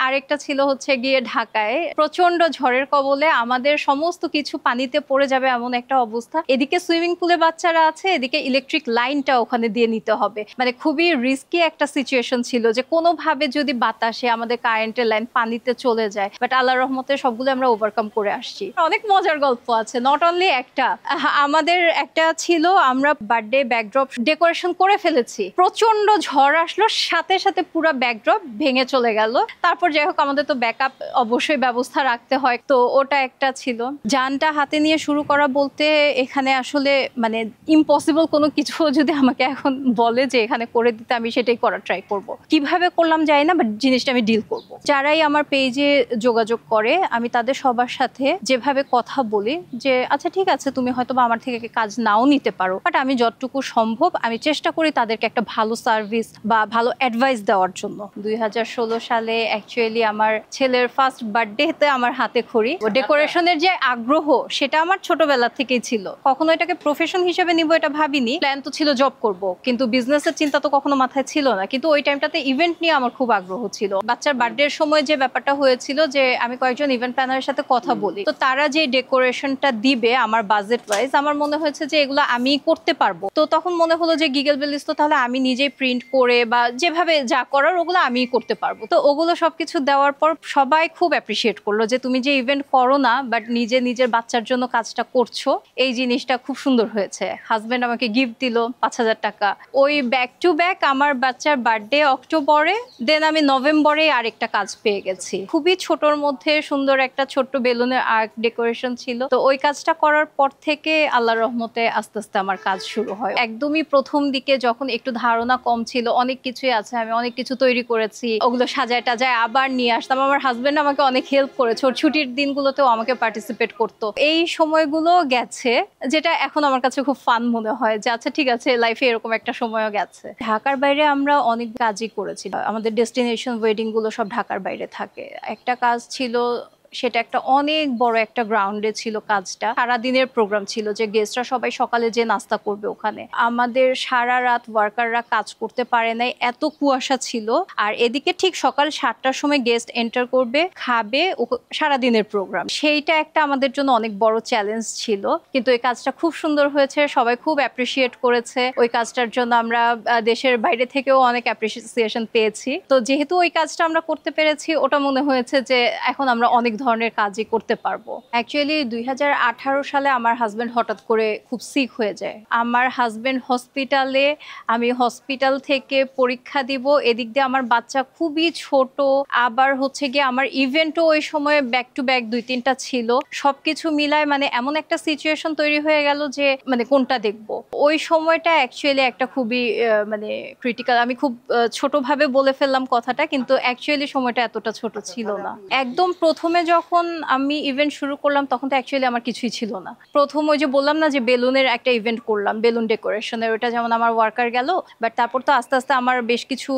আরেকটা ছিল হচ্ছে গিয়ে ঢাকায় প্রচন্ড ঝড়ের কবলে আমাদের সমস্ত কিছু পানিতে পড়ে যাবে এমন একটা অবস্থা। এদিকে সুইমিং পুলে বাচ্চারা আছে, এদিকে ইলেকট্রিক লাইনটা ওখানে দিয়ে নিতে হবে। মানে খুবই রিস্কি একটা সিচুয়েশন ছিল যে কোনোভাবে যদি বাতাসে আমাদের কারেন্টের লাইন পানিতে চলে যায়, বাট আল্লাহর রহমতে সবগুলো আমরা ওভারকাম করে আসছি। অনেক মজার গল্প আছে, নট অনলি একটা। আমাদের একটা ছিল, আমরা বার্থডে ব্যাকড্রপ ডেকোরেশন করে ফেলেছি, প্রচন্ড ঝড় আসলো, সাথে সাথে পুরো ব্যাকড্রপ ভেঙে চলে গেল। তারপর যাই হোক আমাদের তো ব্যাকআপ অবশ্যই ব্যবস্থা রাখতে হয়, তো ওটা একটা ছিল। যানটা হাতে নিয়ে শুরু করা বলতে এখানে আসলে মানে ইম্পসিবল কোনো কিছু যদি আমাকে এখন বলে যে এখানে করে দিতে, আমি সেটাই করার ট্রাই করব। কিভাবে করলাম জানি না, বাট জিনিসটা আমি ডিল করব। যারাই আমার পেজে যোগাযোগ করে আমি তাদের সবার সাথে যেভাবে কথা বলি যে আচ্ছা ঠিক আছে, তুমি হয়তো বা আমার থেকে কাজ নাও নিতে পারো, বাট আমি যতটুকু সম্ভব আমি চেষ্টা করি তাদেরকে একটা ভালো সার্ভিস বা ভালো অ্যাডভাইস দেওয়ার জন্য। 2016 সালে অ্যাকচুয়ালি আমার ছেলের ফার্স্ট বার্থডেতে আমার হাতে খড়ি। ডেকোরেশনের যে আগ্রহ সেটা আমার ছোটবেলা থেকেই ছিল, কখনো এটাকে প্রফেশন হিসেবে নিব এটা ভাবিনি। প্ল্যান তো ছিল জব করব, কিন্তু বিজনেসের চিন্তা তো কখনো মাথায় ছিল না। কিন্তু ওই টাইমটাতে ইভেন্ট নিয়ে আমার খুব আগ্রহ ছিল। বাচ্চার বার্থডের সময় যে ব্যাপারটা হয়েছিল যে আমি কয়েকজন ইভেন্ট প্ল্যানারের সাথে কথা বলি, তো তারা যে ডেকোরেশনটা দিবে আমার বাজেট ওয়াইজ, আমার মনে হয়েছে যে এগুলো আমি করতে পারবো। তো তখন মনে হলো যে গিগল বেলিজ তো তাহলে আমি নিজেই প্রিন্ট করে বা যেভাবে যা করার ওগুলো আমিই করতে পারবো। তো ওগুলো সবকিছু দেওয়ার পর সবাই খুব অ্যাপ্রিসিয়েট করলো যে তুমি যে ইভেন্ট করো না বাট নিজের বাচ্চার জন্য কাজটা করছো, এই জিনিসটা খুব সুন্দর হয়েছে। হাজবেন্ড আমাকে গিফট দিল 5,000 টাকা। ওই ব্যাক টু ব্যাক আমার বাচ্চার বার্থডে অক্টোবরে, দেন আমি নভেম্বরে আরেকটা কাজ পেয়ে গেছি। খুবই ছোটর মধ্যে সুন্দর একটা ছোট্ট বেলুনের আর্ট ডেকোরেশন ছিল। তো ওই কাজটা করার পর থেকে আল্লাহর রহমতে আস্তে আস্তে আমার কাজ শুরু হয়। একদমই প্রথম দিকে যখন একটু ধারণা কম ছিল, অনেক কিছুই আছে, আমি অনেক কিছু তৈরি করেছি, ওগুলো সাজায় টাজায় আবার নিয়ে আসতাম। আমার হাজবেন্ড আমাকে অনেক হেল্প করেছে, ওর ছুটির দিনগুলোতেও আমাকে পার্টিসিপেট করতো। এই সময়গুলো গেছে যেটা এখন আমার কাছে খুব ফান মনে হয় যে আচ্ছা ঠিক আছে, লাইফে এরকম একটা সময়ও গেছে। ঢাকার বাইরে আমরা অনেক কাজই করেছি, আমাদের ডেস্টিনেশন ওয়েডিং গুলো সব ঢাকার বাইরে থাকে। একটা কাজ ছিল, সেটা একটা অনেক বড় একটা গ্রাউন্ডে ছিল কাজটা, সারাদিনের প্রোগ্রাম ছিল যে গেস্টরা সবাই সকালে যে নাস্তা করবে ওখানে। আমাদের সারা রাত ওয়ার্কাররা কাজ করতে পারে নাই, এত কুয়াশা ছিল। আর এদিকে ঠিক সকাল 7টার সময় গেস্ট এন্টার করবে, খাবে, সারাদিনের প্রোগ্রাম। সেইটা একটা আমাদের জন্য অনেক বড় চ্যালেঞ্জ ছিল, কিন্তু এই কাজটা খুব সুন্দর হয়েছে, সবাই খুব অ্যাপ্রিসিয়েট করেছে। ওই কাজটার জন্য আমরা দেশের বাইরে থেকেও অনেক অ্যাপ্রিসিয়েশন পেয়েছি। তো যেহেতু ওই কাজটা আমরা করতে পেরেছি, ওটা মনে হয়েছে যে এখন আমরা অনেক ধরনের কাজই করতে পারবো। অ্যাকচুয়ালি 2018 সালে আমার হাজবেন্ড হঠাৎ করে খুব সিক হয়ে যায়। আমার হাজবেন্ড হসপিটালে, আমি হসপিটাল থেকে পরীক্ষা দিব, এদিক দিয়ে আমার বাচ্চা খুবই ছোট, আবার হচ্ছে গিয়ে আমার ইভেন্টও ওই সময় ব্যাক টু ব্যাক 2-3টা ছিল। সবকিছু মিলায় মানে এমন একটা সিচুয়েশন তৈরি হয়ে গেল যে মানে কোনটা দেখবো। ওই সময়টা অ্যাকচুয়ালি একটা খুবই মানে ক্রিটিক্যাল। আমি খুব ছোটভাবে বলে ফেললাম কথাটা, কিন্তু অ্যাকচুয়ালি সময়টা এতটা ছোট ছিল না। একদম প্রথমে যখন আমি ইভেন্ট শুরু করলাম তখন তো অ্যাকচুয়ালি আমার কিছুই ছিল না। প্রথম ওই যে বললাম না যে বেলুনের একটা ইভেন্ট করলাম, বেলুন ডেকোরেশনের, ওটা যেমন আমার ওয়ার্কার গেল, বাট তারপর তো আস্তে আস্তে আমার বেশ কিছু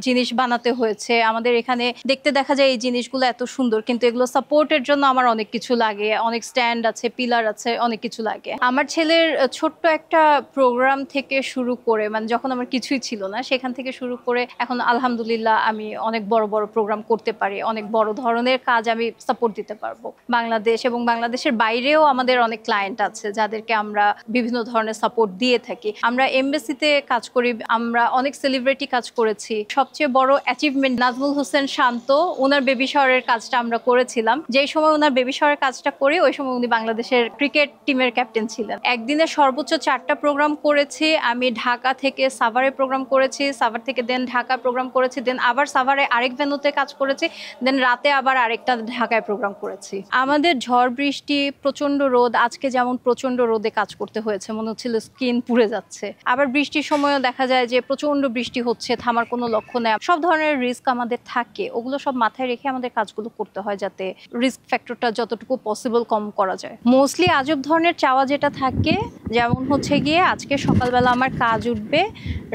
জিনিস বানাতে হয়েছে। আমাদের এখানে দেখতে দেখা যায় এই জিনিসগুলো এত সুন্দর, কিন্তু এগুলো সাপোর্টের জন্য আমার অনেক কিছু লাগে, অনেক স্ট্যান্ড আছে, পিলার আছে, অনেক কিছু লাগে। আমার ছেলের ছোট্ট একটা প্রোগ্রাম থেকে শুরু করে, মানে যখন আমার কিছুই ছিল না সেখান থেকে শুরু করে এখন আলহামদুলিল্লাহ আমি অনেক বড় বড় প্রোগ্রাম করতে পারি, অনেক বড় ধরনের কাজ আমি সাপোর্ট দিতে পারবো। বাংলাদেশ এবং বাংলাদেশের বাইরেও আমাদের অনেক ক্লায়েন্ট আছে যাদেরকে আমরা বিভিন্ন ধরনের সাপোর্ট দিয়ে থাকি। আমরা এমবেসিতে কাজ করি, আমরা অনেক সেলিব্রিটি কাজ করেছি। সবচেয়ে বড় অ্যাচিভমেন্ট নাজমুল হোসেন শান্ত, ওনার বেবি শাওয়ারের কাজটা আমরা করেছিলাম। যেই সময় ওনার বেবি শাওয়ারের কাজটা করি ওই সময় উনি বাংলাদেশের ক্রিকেট টিমের ক্যাপ্টেন ছিলেন। একদিনে সর্বোচ্চ 4টা প্রোগ্রাম করেছি। আমি ঢাকা থেকে সাভারে প্রোগ্রাম করেছি, সাভার থেকে দেন ঢাকা প্রোগ্রাম করেছি, দেন আবার সাভারে আরেক ভেন্যুতে কাজ করেছি, দেন রাতে আবার আরেকটা ঢাকায় প্রোগ্রাম করেছি। আমাদের ঝড় বৃষ্টি, প্রচন্ড রোদ, আজকে যেমন প্রচন্ড রোদে কাজ করতে হয়েছে, মনে হচ্ছিল স্কিন পুড়ে যাচ্ছে। আবার বৃষ্টির সময়ও দেখা যায় যে প্রচন্ড বৃষ্টি হচ্ছে, থামার কোনো লক্ষ্য নেই। সব ধরনের রিস্ক আমাদের থাকে, ওগুলো সব মাথায় রেখে আমাদের কাজগুলো করতে হয় যাতে রিস্ক ফ্যাক্টরটা যতটুকু পসিবল কম করা যায়। মোস্টলি আজব ধরনের চাওয়া যেটা থাকে, যেমন হচ্ছে গিয়ে আজকে সকালবেলা আমার কাজ উঠবে,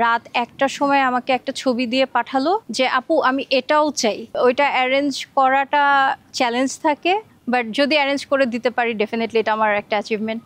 রাত 1টার সময় আমাকে একটা ছবি দিয়ে পাঠালো যে আপু আমি এটাও চাই। ওইটা অ্যারেঞ্জ করাটা চ্যালেঞ্জ থাকে, বাট যদি অ্যারেঞ্জ করে দিতে পারি ডেফিনেটলি এটা আমার একটা অ্যাচিভমেন্ট।